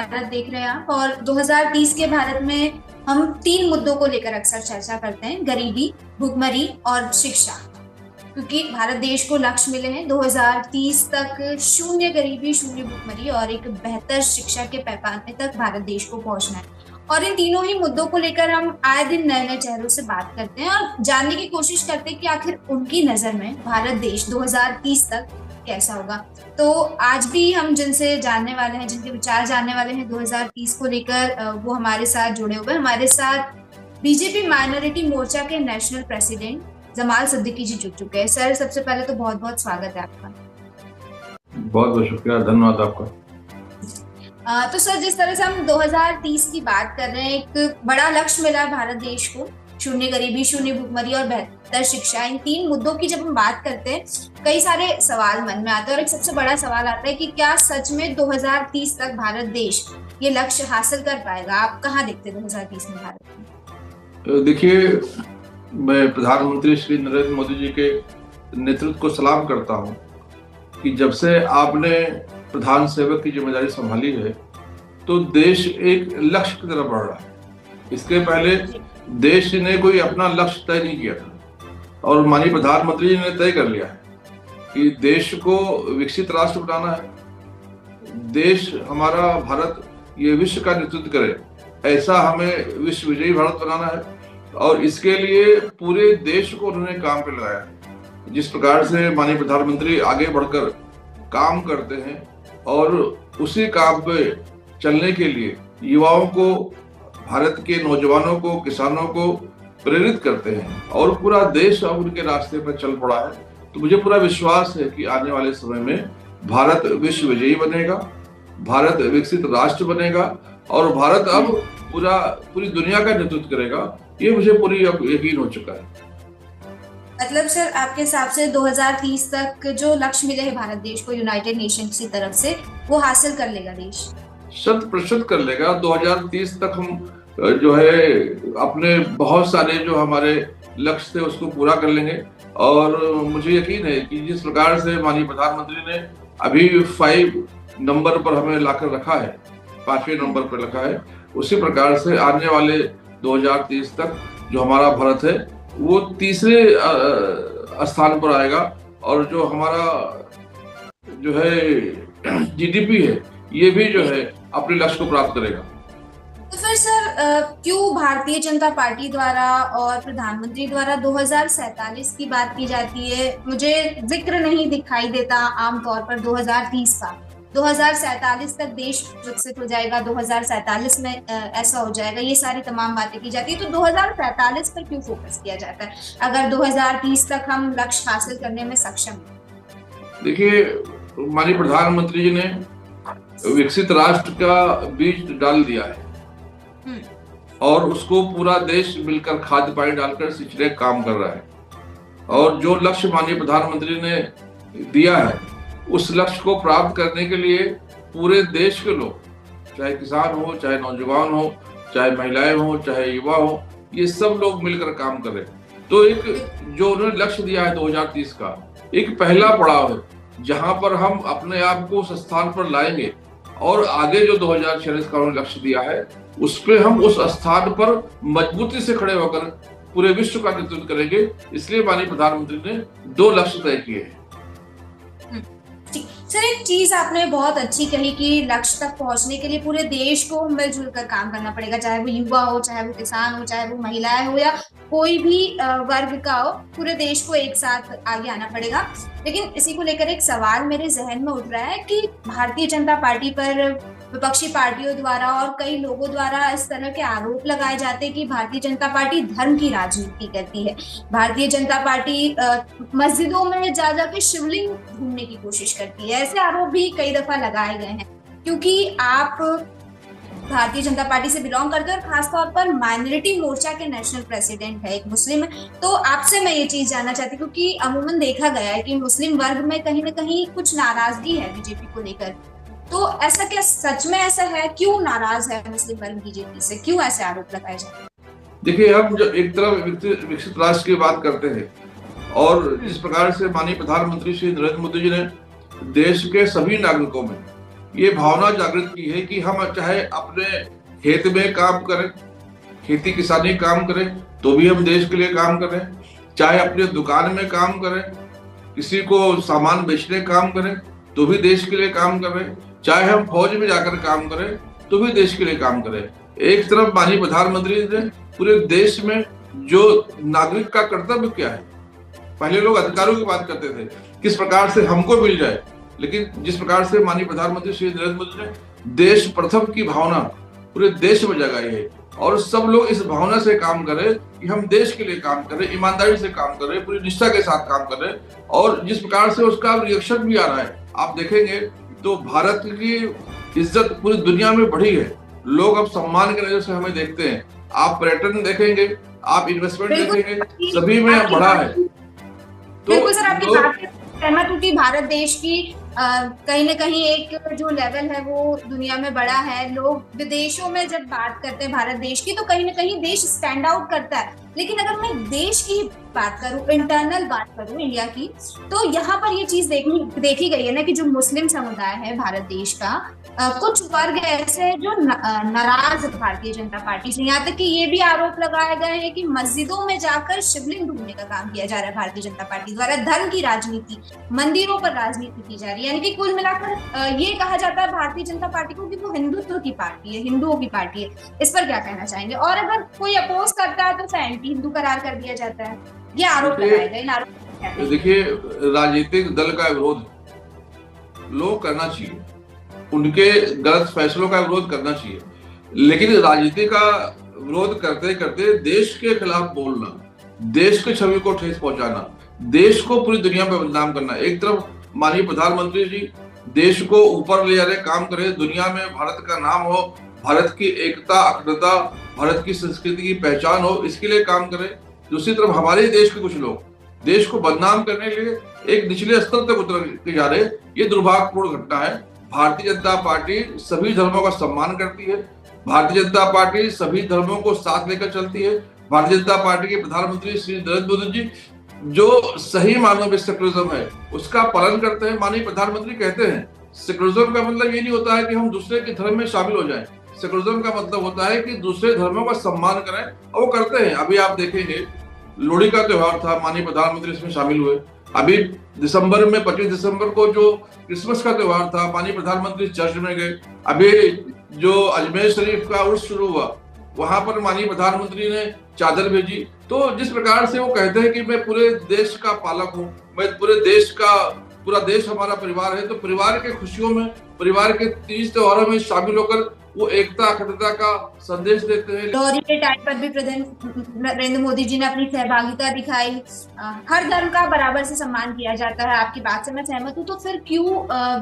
भारत देख रहे हैं आप। और 2030 के भारत में हम तीन मुद्दों को लेकर अक्सर चर्चा करते हैं: गरीबी, भुखमरी और शिक्षा। क्योंकि भारत देश को लक्ष्य मिले हैं 2030 तक शून्य गरीबी, शून्य भुखमरी और एक बेहतर शिक्षा के पैमाने तक भारत देश को पहुंचना है। और इन तीनों ही मुद्दों को लेकर हम आए दिन नए नए चेहरों से बात करते हैं और जानने की कोशिश करते हैं कि आखिर उनकी नजर में भारत देश 2030 तक कैसा होगा। तो आज भी हम जिनसे जानने वाले हैं, जिनके विचार जानने वाले हैं 2030 को लेकर, वो हमारे साथ जुड़े हुए। हमारे साथ बीजेपी माइनॉरिटी मोर्चा के नेशनल प्रेसिडेंट जमाल सिद्दीकी जी जुड़ चुके हैं। सर, सबसे पहले तो बहुत बहुत स्वागत है आपका। बहुत बहुत शुक्रिया, धन्यवाद आपका। तो सर, जिस तरह से हम 2030 की बात कर रहे हैं, एक बड़ा लक्ष्य मिला भारत देश को, शून्य गरीबी, शून्य भुखमरी और बेहतर शिक्षा। इन तीन मुद्दों की जब हम बात करते हैं, कई सारे सवाल मन में आते हैं और एक सबसे बड़ा सवाल आता है कि क्या सच में 2030 तक भारत देश ये लक्ष्य हासिल कर पाएगा? आप कहाँ देखते हैं 2030 में भारत में? देखिए, मैं प्रधानमंत्री श्री नरेंद्र मोदी जी के नेतृत्व को सलाम करता हूं कि जब से आपने प्रधान सेवक की जिम्मेदारी संभाली है तो देश एक लक्ष्य की तरफ बढ़ रहा है। इसके पहले देश ने कोई अपना लक्ष्य तय नहीं किया था और माननीय प्रधानमंत्री जी ने तय कर लिया है कि देश को विकसित राष्ट्र बनाना है। देश हमारा भारत ये विश्व का नेतृत्व करे, ऐसा हमें विश्व विजयी भारत बनाना है और इसके लिए पूरे देश को उन्होंने काम पे लगाया है। जिस प्रकार से माननीय प्रधानमंत्री आगे बढ़कर काम करते हैं और उसी काम पे चलने के लिए युवाओं को, भारत के नौजवानों को, किसानों को प्रेरित करते हैं और पूरा देश अब उनके रास्ते पर चल पड़ा है, तो मुझे पूरा विश्वास है कि आने वाले समय में भारत विश्व विजयी बनेगा, भारत विकसित राष्ट्र बनेगा और भारत अब पूरी दुनिया का नेतृत्व करेगा। ये मुझे पूरी अब यकीन हो चुका है। मतलब सर, आपके हिसाब से 2030 तक जो लक्ष्य मिले हैं भारत देश को यूनाइटेड नेशंस की तरफ से, वो हासिल कर लेगा देश? 100% कर लेगा। 2030 तक हम जो है अपने बहुत सारे जो हमारे लक्ष्य थे उसको पूरा कर लेंगे और मुझे यकीन है कि जिस प्रकार से माननीय प्रधानमंत्री ने अभी 5 नंबर पर हमें लाकर रखा है, 5वें नंबर पर रखा है, उसी प्रकार से आने वाले 2030 तक जो हमारा भारत है वो तीसरे स्थान पर आएगा और जो हमारा जो है जीडीपी है ये भी जो है अपने लक्ष्य को प्राप्त करेगा। तो फिर सर, क्यों भारतीय जनता पार्टी द्वारा और प्रधानमंत्री द्वारा 2047 की बात की जाती है? मुझे जिक्र नहीं दिखाई देता आमतौर पर 2030 का। 2047 तक देश विकसित हो जाएगा, 2047 में ऐसा हो जाएगा, ये सारी तमाम बातें की जाती है। तो 2047 पर क्यों फोकस किया जाता है अगर 2030 तक हम लक्ष्य हासिल करने में सक्षम हैं? देखिए, माननीय प्रधानमंत्री जी ने विकसित राष्ट्र का बीज डाल दिया है और उसको पूरा देश मिलकर खाद पानी डालकर सिंचने का काम कर रहा है और जो लक्ष्य माननीय प्रधानमंत्री ने दिया है उस लक्ष्य को प्राप्त करने के लिए पूरे देश के लोग, चाहे किसान हो, चाहे नौजवान हो, चाहे महिलाएं हो, चाहे युवा हो, ये सब लोग मिलकर काम कर रहे हैं। तो एक जो उन्होंने लक्ष्य दिया है 2030 का, एक पहला पड़ाव है जहां पर हम अपने आप को उस स्थान पर लाएंगे और आगे जो 2046 का उन्होंने लक्ष्य दिया है उस पर हम उस स्थान पर मजबूती से खड़े होकर पूरे विश्व का नेतृत्व करेंगे। इसलिए माननीय प्रधानमंत्री ने 2 लक्ष्य तय किए हैं। सर, एक चीज आपने बहुत अच्छी कही कि लक्ष्य तक पहुंचने के लिए पूरे देश को मिलजुल कर काम करना पड़ेगा, चाहे वो युवा हो, चाहे वो किसान हो, चाहे वो महिलाएं हो या कोई भी वर्ग का हो, पूरे देश को एक साथ आगे आना पड़ेगा। लेकिन इसी को लेकर एक सवाल मेरे जहन में उठ रहा है कि भारतीय जनता पार्टी पर विपक्षी पार्टियों द्वारा और कई लोगों द्वारा इस तरह के आरोप लगाए जाते हैं कि भारतीय जनता पार्टी धर्म की राजनीति करती है। भारतीय जनता पार्टी मस्जिदों में जा जाके शिवलिंग ढूंढने की कोशिश करती है। ऐसे आरोप भी कई दफा लगाए गए हैं। क्योंकि आप भारतीय जनता पार्टी से बिलोंग करते हैं और खासतौर पर माइनॉरिटी मोर्चा के नेशनल प्रेसिडेंट है, एक मुस्लिम है, तो आपसे मैं ये चीज जानना चाहती हूँ क्योंकि अमूमन देखा गया है कि मुस्लिम वर्ग में कहीं ना कहीं कुछ नाराजगी है बीजेपी को लेकर। तो ऐसा क्या सच में ऐसा है? क्यों नाराज है मुस्लिम वर्ग बीजेपी से? क्यों ऐसे आरोप लगाए जाते हैं? देखिए, हम जब एक तरफ विकसित राष्ट्र की बात करते हैं और जिस प्रकार से माननीय प्रधानमंत्री श्री नरेंद्र मोदी जी ने देश के सभी नागरिकों में ये भावना जागृत की है कि हम चाहे अपने खेत में काम करें, खेती किसानी काम करें तो भी हम देश के लिए काम करें, चाहे अपने दुकान में काम करें, किसी को सामान बेचने काम करें तो भी देश के लिए काम करें, चाहे हम फौज में जाकर काम करें तो भी देश के लिए काम करें। एक तरफ माननीय प्रधानमंत्री ने पूरे देश में जो नागरिक का कर्तव्य क्या है, पहले लोग अधिकारों की बात करते थे किस प्रकार से हमको मिल जाए, लेकिन जिस प्रकार से माननीय प्रधानमंत्री श्री नरेंद्र मोदी ने देश प्रथम की भावना पूरे देश में जगाई है और सब लोग इस भावना से काम करें कि हम देश के लिए काम करें, ईमानदारी से काम करें, पूरी निष्ठा के साथ काम करें। और जिस प्रकार से उसका रिएक्शन भी आ रहा है, आप देखेंगे तो भारत की इज्जत पूरी दुनिया में बढ़ी है, लोग अब सम्मान के नजर से हमें देखते हैं। आप पर्यटन देखेंगे, आप इन्वेस्टमेंट देखेंगे, सभी में बढ़ा है। बिल्कुल सर, आपकी बात से सहमत हूँ कि भारत देश की कहीं ना कहीं एक जो लेवल है वो दुनिया में बड़ा है। लोग विदेशों में जब बात करते हैं भारत देश की तो कहीं ना कहीं देश स्टैंड आउट करता है। लेकिन अगर मैं देश की बात करूं, इंटरनल बात करूं इंडिया की, तो यहाँ पर ये चीज देखी गई है ना कि जो मुस्लिम समुदाय है भारत देश का, कुछ वर्ग ऐसे हैं जो नाराज है भारतीय जनता पार्टी से। यहाँ तक कि ये भी आरोप लगाए गए हैं कि मस्जिदों में जाकर शिवलिंग ढूंढने का काम किया जा रहा है भारतीय जनता पार्टी द्वारा, धर्म की राजनीति, मंदिरों पर राजनीति की जा रही है। यानी कि कुल मिलाकर ये कहा जाता है भारतीय जनता पार्टी को कि वो हिंदुत्व की पार्टी है, हिंदुओं की पार्टी है। इस पर क्या कहना चाहेंगे? और अगर कोई अपोज करता है तो उसे एंटी हिंदू करार कर दिया जाता है, ये आरोप लगाए गए। देखिए, राजनीतिक दल का विरोध लोग करना चाहिए, उनके गलत फैसलों का विरोध करना चाहिए, लेकिन राजनीति का विरोध करते करते देश के खिलाफ बोलना, देश की छवि को ठेस पहुंचाना, देश को पूरी दुनिया में बदनाम करना। एक तरफ माननीय प्रधानमंत्री जी देश को ऊपर ले जाने काम करे, दुनिया में भारत का नाम हो, भारत की एकता, अखंडता, भारत की संस्कृति की पहचान हो, इसके लिए काम करे। दूसरी तरफ हमारे देश के कुछ लोग देश को बदनाम करने के लिए एक निचले स्तर तक उतर के जा रहे, ये दुर्भाग्यपूर्ण घटना है। भारतीय जनता पार्टी सभी धर्मों का सम्मान करती है, भारतीय जनता पार्टी सभी धर्मों को साथ लेकर चलती है। भारतीय जनता पार्टी के प्रधानमंत्री श्री नरेंद्र मोदी जी जो सही मानों में सेकुलरिज्म है उसका पालन करते हैं। माननीय प्रधानमंत्री कहते हैं सेकुलरिज्म का मतलब ये नहीं होता है कि हम दूसरे के धर्म में शामिल हो जाएं, सेकुलरिज्म का मतलब होता है कि दूसरे धर्मों का सम्मान करें, और वो करते हैं। अभी आप देखेंगे लोहड़ी का त्योहार था, माननीय प्रधानमंत्री इसमें शामिल हुए। अभी दिसंबर में 25 दिसंबर को जो क्रिसमस का त्योहार था, माननीय प्रधानमंत्री चर्च में गए। अभी जो अजमेर शरीफ का उर्स शुरू हुआ, वहां पर माननीय प्रधानमंत्री ने चादर भेजी। तो जिस प्रकार से वो कहते हैं कि मैं पूरे देश का पालक हूँ, मैं पूरा देश हमारा परिवार है, तो परिवार के खुशियों में, परिवार के तीज त्योहारों में शामिल होकर वो एकता, अखंडता का संदेश देते हैं। लोहड़ी के टाइम पर भी प्रधानमंत्री नरेंद्र मोदी जी ने अपनी सहभागिता दिखाई। हर धर्म का बराबर से सम्मान किया जाता है, आपकी बात से मैं सहमत हूँ। तो फिर क्यों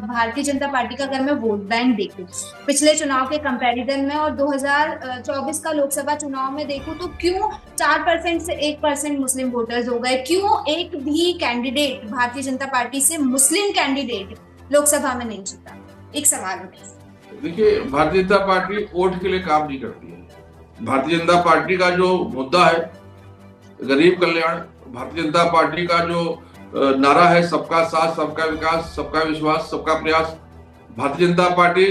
भारतीय जनता पार्टी का अगर मैं वोट बैंक देखूं पिछले चुनाव के कंपैरिजन में और 2024 का लोकसभा चुनाव में देखूं, तो क्यों 4% से 1% मुस्लिम वोटर्स हो गए? क्यों एक भी कैंडिडेट भारतीय जनता पार्टी से, मुस्लिम कैंडिडेट लोकसभा में नहीं जीता? एक सवाल है। देखिए, भारतीय जनता पार्टी वोट के लिए काम नहीं करती है। भारतीय जनता पार्टी का जो मुद्दा है गरीब कल्याण, भारतीय जनता पार्टी का जो नारा है सबका साथ, सबका विकास, सबका विश्वास, सबका प्रयास, भारतीय जनता पार्टी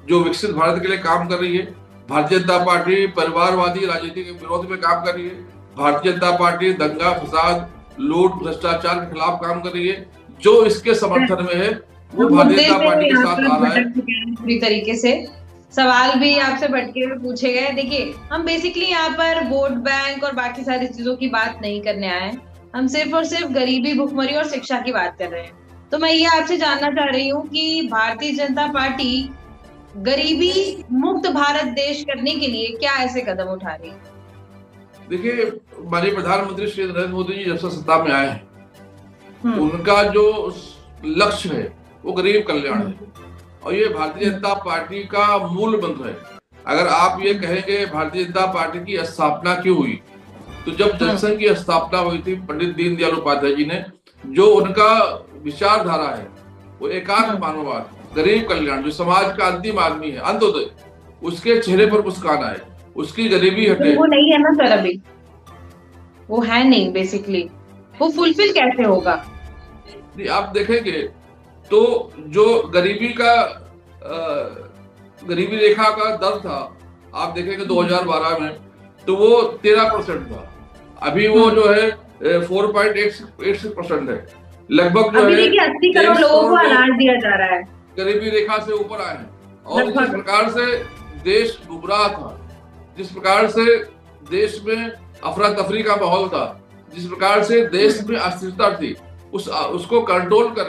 जो विकसित भारत के लिए काम कर रही है। भारतीय जनता पार्टी परिवारवादी राजनीति के विरोध में काम कर रही है। भारतीय जनता पार्टी दंगा फसाद, लूट, भ्रष्टाचार के खिलाफ काम कर रही है। जो इसके समर्थन में है वो भारतीय जनता पार्टी के साथ आ रहा है। पूरी तरीके से सवाल भी आपसे भटके हुए पूछे गए। देखिए, हम बेसिकली यहाँ पर वोट बैंक और बाकी सारी चीजों की बात नहीं करने आए हैं, हम सिर्फ और सिर्फ गरीबी, भुखमरी और शिक्षा की बात कर रहे हैं। तो मैं ये आपसे जानना चाह रही हूँ कि भारतीय जनता पार्टी गरीबी मुक्त भारत देश करने के लिए क्या ऐसे कदम उठा रही है? देखिए, माननीय प्रधानमंत्री श्री नरेंद्र मोदी जी जब से सत्ता में आए हैं, उनका जो लक्ष्य है वो गरीब कल्याण है, और ये भारतीय जनता पार्टी का मूल मंत्र है। अगर आप ये कहेंगे भारतीय जनता पार्टी की स्थापना क्यों हुई, तो जब जनसंघ की स्थापना हुई थी पंडित दीनदयाल उपाध्याय जी ने, जो उनका विचारधारा है वो एकात्म मानववाद, गरीब कल्याण, जो समाज का अंतिम आदमी है, अंत्योदय, उसके चेहरे पर मुस्कान आए, उसकी गरीबी हटे। वो नहीं है ना सर, अभी वो है नहीं। बेसिकली वो फुलफिल कैसे होगा? आप देखेंगे तो जो गरीबी का गरीबी रेखा का दर था, आप देखेंगे 2012 में, तो वो 13% था। अभी वो जो है 4.86% है। लगभग जो है 80 करोड़ लोगों को अनाज दिया जा रहा है, गरीबी रेखा से ऊपर आए हैं। और जिस प्रकार से देश गुमराह था, जिस प्रकार से देश में अफरा तफरी का माहौल था, जिस प्रकार से देश में अस्थिरता थी, उसको कंट्रोल कर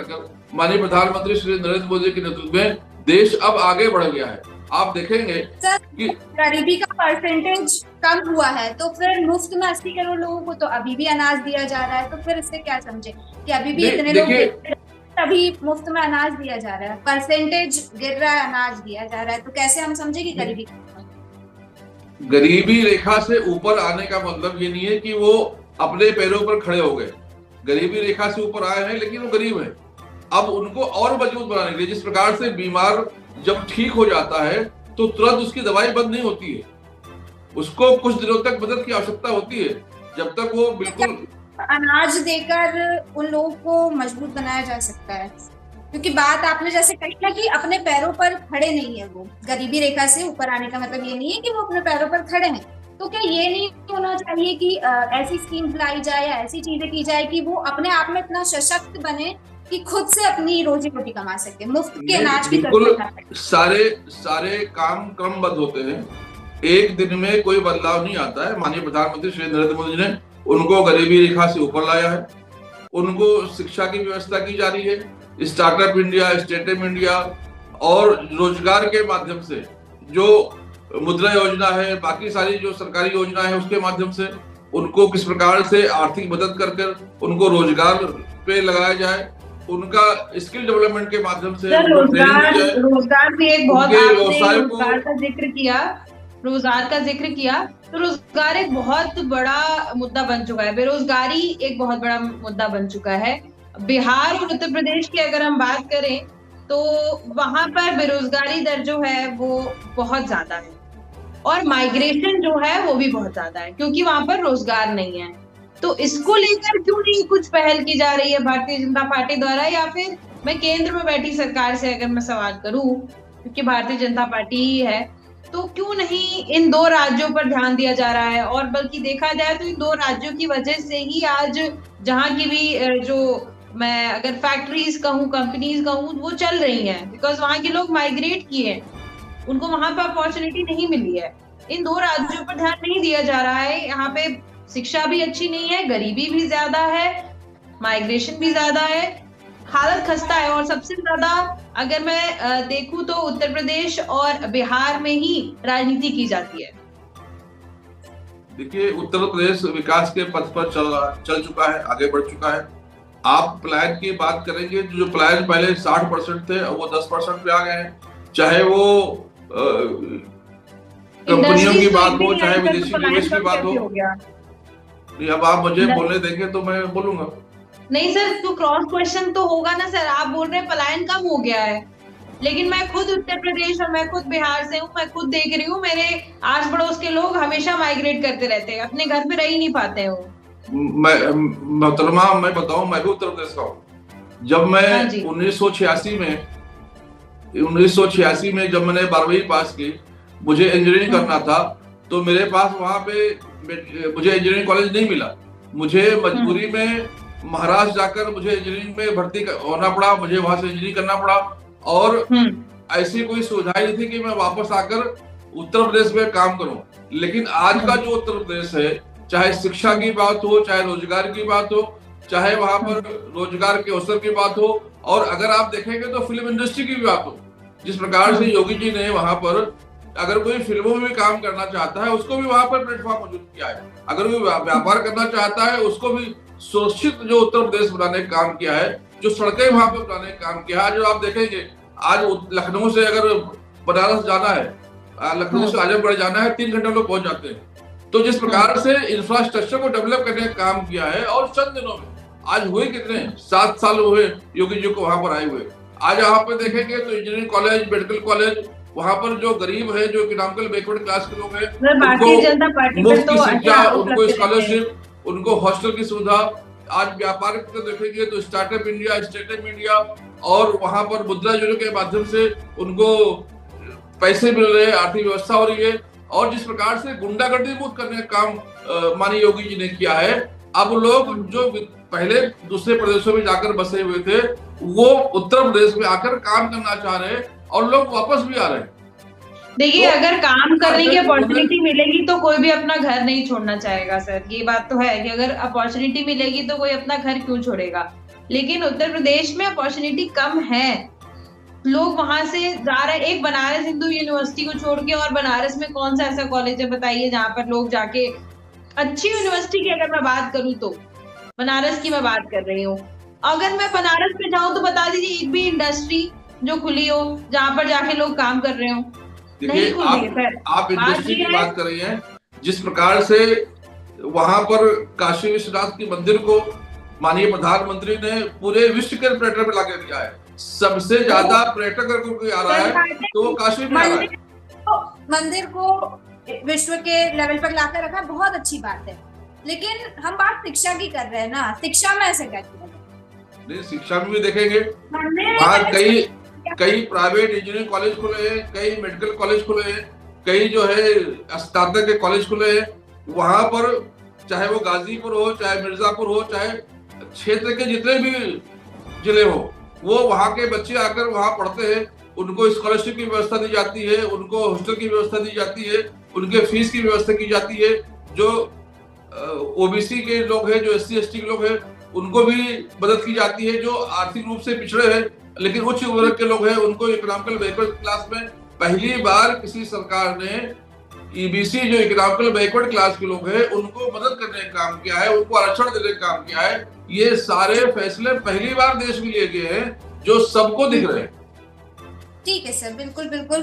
माननीय प्रधानमंत्री श्री नरेंद्र मोदी के नेतृत्व में देश अब आगे बढ़ गया है। आप देखेंगे कि गरीबी का परसेंटेज कम हुआ है, तो फिर मुफ्त में 80 करोड़ लोगों को तो अभी भी अनाज दिया जा रहा है, तो फिर इससे क्या समझे कि अभी भी इतने लोग अभी मुफ्त में अनाज दिया जा रहा है, परसेंटेज गिर रहा है, अनाज दिया जा रहा है, तो कैसे हम समझे कि गरीबी रेखा से ऊपर आने का मतलब ये नहीं है कि वो अपने पैरों पर खड़े हो गए। गरीबी रेखा से ऊपर आए हैं लेकिन वो गरीब है। अब उनको और मजबूत बनाने के लिए, जिस प्रकार से बीमार जब ठीक हो जाता है तो तुरंत उसकी दवाई बंद नहीं होती है, उसको कुछ दिनों तक मदद की आवश्यकता होती है, जब तक वो बिल्कुल अनाज देकर उन लोगों को मजबूत बनाया जा सकता है। क्योंकि बात आपने जैसे कही ना कि अपने पैरों पर खड़े नहीं है, वो गरीबी रेखा से ऊपर आने का मतलब ये नहीं है कि वो अपने पैरों पर खड़े हैं। तो क्या ये नहीं होना चाहिए कि ऐसी स्कीम लाई जाए या ऐसी चीजें की जाए कि वो अपने आप में इतना सशक्त बने कि खुद से अपनी रोजी रोटी कमा सके, मुफ्त के अनाज की बिल्कुल सारे काम क्रमबद्ध होते हैं, एक दिन में कोई बदलाव नहीं आता है। माननीय प्रधानमंत्री श्री नरेंद्र मोदी ने उनको गरीबी रेखा से ऊपर लाया है, उनको शिक्षा की व्यवस्था की जा रही है, स्टार्टअप इंडिया, स्टार्टअप इंडिया और रोजगार के माध्यम से जो मुद्रा योजना है, बाकी सारी जो सरकारी योजना है उसके माध्यम से उनको किस प्रकार से आर्थिक मदद कर उनको रोजगार पे लगाया जाए, उनका स्किल डेवलपमेंट के माध्यम से रोजगार भी एक बहुत, रोजगार का जिक्र किया, रोजगार का जिक्र किया, तो रोजगार एक बहुत बड़ा मुद्दा बन चुका है, बेरोजगारी एक बहुत बड़ा मुद्दा बन चुका है। बिहार और उत्तर प्रदेश की अगर हम बात करें तो वहां पर बेरोजगारी दर जो है वो बहुत ज्यादा है और माइग्रेशन जो है वो भी बहुत ज्यादा है, क्योंकि वहां पर रोजगार नहीं है। तो इसको लेकर क्यों नहीं कुछ पहल की जा रही है भारतीय जनता पार्टी द्वारा, या फिर मैं केंद्र में बैठी सरकार से अगर मैं सवाल करूं, क्योंकि भारतीय जनता पार्टी ही है, तो क्यों नहीं इन दो राज्यों पर ध्यान दिया जा रहा है? और बल्कि देखा जाए तो इन दो राज्यों की वजह से ही आज जहां की भी जो मैं अगर फैक्ट्रीज कहूँ, कंपनीज कहूँ, वो चल रही हैं, बिकॉज वहां के लोग माइग्रेट किए हैं, उनको वहां पर अपॉर्चुनिटी नहीं मिली है। इन दो राज्यों पर ध्यान नहीं दिया जा रहा है। यहाँ पे शिक्षा भी अच्छी नहीं है, गरीबी भी ज्यादा है, माइग्रेशन भी ज्यादा है, हालत खस्ता है। और सबसे ज्यादा अगर मैं देखूं तो उत्तर प्रदेश और बिहार में ही राजनीति की जाती है। देखिए, उत्तर प्रदेश विकास के पथ पर चल चुका है, आगे बढ़ चुका है। आप प्लान की बात करेंगे, जो प्लान पहले 60% थे वो 10% पे आ गए हैं, चाहे वो कंपनियों की बात हो, चाहे विदेशी निवेश की बात हो। अब आप मुझे बोलने देंगे तो मैं बोलूंगा। नहीं सर, तो क्रॉस क्वेश्चन तो होगा ना सर। आप बोल रहे हैं पलायन कम हो गया है, लेकिन मैं खुद उत्तर प्रदेश और मैं खुद बिहार से हूँ, मैं खुद देख रही हूँ, मेरे आस पड़ोस के लोग हमेशा माइग्रेट करते रहते हैं, अपने घर पे रह ही नहीं पाते हैं वो। मैं बताऊं, मैं भी उत्तर प्रदेश का हूँ। जब मैं 1986 में जब मैंने 12वीं पास की, मुझे इंजीनियरिंग करना था, तो मेरे पास वहां पे मुझे इंजीनियरिंग कॉलेज नहीं मिला। मुझे मजबूरी में महाराष्ट्र जाकर मुझे इंजीनियरिंग में भर्ती होना पड़ा, मुझे वहां से इंजीनियरिंग करना पड़ा, और ऐसी कोई सुविधा नहीं थी कि मैं वापस आकर उत्तर प्रदेश में काम करूं। लेकिन आज का जो उत्तर प्रदेश है, चाहे शिक्षा की बात हो, चाहे रोजगार की बात हो, चाहे वहां पर रोजगार के अवसर की बात हो, और अगर आप देखेंगे तो फिल्म इंडस्ट्री की भी बात हो, जिस प्रकार से योगी जी ने वहां पर, अगर कोई फिल्मों में भी काम करना चाहता है उसको भी वहां पर प्लेटफॉर्म मौजूद किया है, अगर कोई व्यापार करना चाहता है उसको भी सुरक्षित जो उत्तर प्रदेश बनाने का काम किया है, जो सड़कें वहां पर बनाने का काम किया है। जो आप देखेंगे आज लखनऊ से अगर बनारस जाना है, लखनऊ से आजमगढ़ जाना है, 3 घंटे लोग पहुंच जाते हैं। तो जिस प्रकार से इंफ्रास्ट्रक्चर को डेवलप करने का काम किया है, और चंद दिनों में आज हुए कितने 7 साल हुए योगी जी को वहां पर आए हुए। आज यहाँ पे देखेंगे तो इंजीनियरिंग कॉलेज, मेडिकल कॉलेज, वहां पर जो गरीब है, जो इकोनॉमिकल बैकवर्ड क्लास के लोग हैं, उनको मुफ्त की शिक्षा, उनको स्कॉलरशिप, उनको हॉस्टल की सुविधा। आज व्यापार को देखेंगे तो स्टार्टअप इंडिया और वहां पर मुद्रा योजना के माध्यम से उनको पैसे मिल रहे हैं, आर्थिक व्यवस्था हो रही है। और जिस प्रकार से गुंडागर्दी मुक्त करने का काम माननीय योगी जी ने किया है, अब लोग जो पहले दूसरे प्रदेशों में जाकर बसे हुए थे वो उत्तर प्रदेश में आकर काम करना चाह रहे हैं और लोग वापस भी आ रहे हैं। देखिए, तो अगर काम करने की अपॉर्चुनिटी मिलेगी तो कोई भी अपना घर नहीं छोड़ना चाहेगा सर। ये बात तो है कि अगर अपॉर्चुनिटी मिलेगी तो कोई अपना घर क्यों छोड़ेगा। लेकिन उत्तर प्रदेश में अपॉर्चुनिटी कम है, लोग वहां से जा रहे हैं। एक बनारस हिंदू यूनिवर्सिटी को छोड़ के, और बनारस में कौन सा ऐसा कॉलेज है बताइए जहां पर लोग जाके, अच्छी यूनिवर्सिटी की अगर मैं बात करूं तो बनारस की मैं बात कर रही हूँ। अगर मैं बनारस में जाऊं तो बता दीजिए एक भी इंडस्ट्री जो खुली हो जहां पर जाके लोग काम कर रहे हो। देखिए, आप इंडस्ट्री की बात कर रही हैं, जिस प्रकार से वहां पर काशी विश्वनाथ के मंदिर को माननीय प्रधानमंत्री ने पूरे विश्व के पर्यटन में लाके दिया है, सबसे ज्यादा पर्यटक अगर कोई आ रहा है तो वो काशी में आ रहा है। मंदिर को विश्व के लेवल पर लाकर रखा, बहुत अच्छी बात है। लेकिन हम बात शिक्षा की कर रहे हैं ना, शिक्षा में ऐसे क्या किया? नहीं, शिक्षा में भी देखेंगे, वहाँ कई प्राइवेट इंजीनियरिंग कॉलेज खुले हैं, कई मेडिकल कॉलेज खुले हैं, कई जो है स्नातक के कॉलेज खुले हैं। वहां पर चाहे वो गाजीपुर हो, चाहे मिर्जापुर हो, चाहे क्षेत्र के जितने भी जिले हो, वो वहां के बच्चे आकर वहां पढ़ते हैं। उनको स्कॉलरशिप की व्यवस्था दी जाती है, उनको हॉस्टल की व्यवस्था दी जाती है, उनके फीस की व्यवस्था की जाती है। जो ओबीसी के लोग हैं, जो SC ST के लोग हैं, उनको भी मदद की जाती है। जो आर्थिक रूप से पिछड़े हैं लेकिन उच्च वर्ग के लोग हैं, उनको इकोनॉमिकल बैकवर्ड क्लास में पहली बार किसी सरकार ने EBC जो इकोनॉमिकल बैकवर्ड क्लास के लोग हैं उनको मदद करने का काम किया है, उनको आरक्षण देने का काम किया है। ये सारे फैसले पहली बार देश में लिए गए हैं जो सबको दिख रहे हैं। ठीक है सर, बिल्कुल बिल्कुल।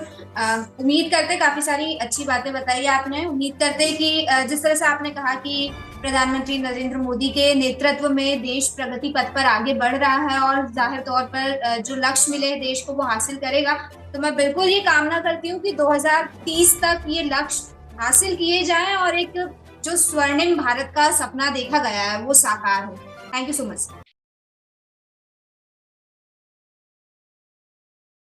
उम्मीद करते, काफी सारी अच्छी बातें बताई आपने। उम्मीद करते कि जिस तरह से आपने कहा कि प्रधानमंत्री नरेंद्र मोदी के नेतृत्व में देश प्रगति पथ पर आगे बढ़ रहा है और जाहिर तौर पर जो लक्ष्य मिले देश को वो हासिल करेगा, तो मैं बिल्कुल ये कामना करती हूँ कि 2030 तक ये लक्ष्य हासिल किए जाएं और एक जो स्वर्णिम भारत का सपना देखा गया है वो साकार हो। Thank you so much.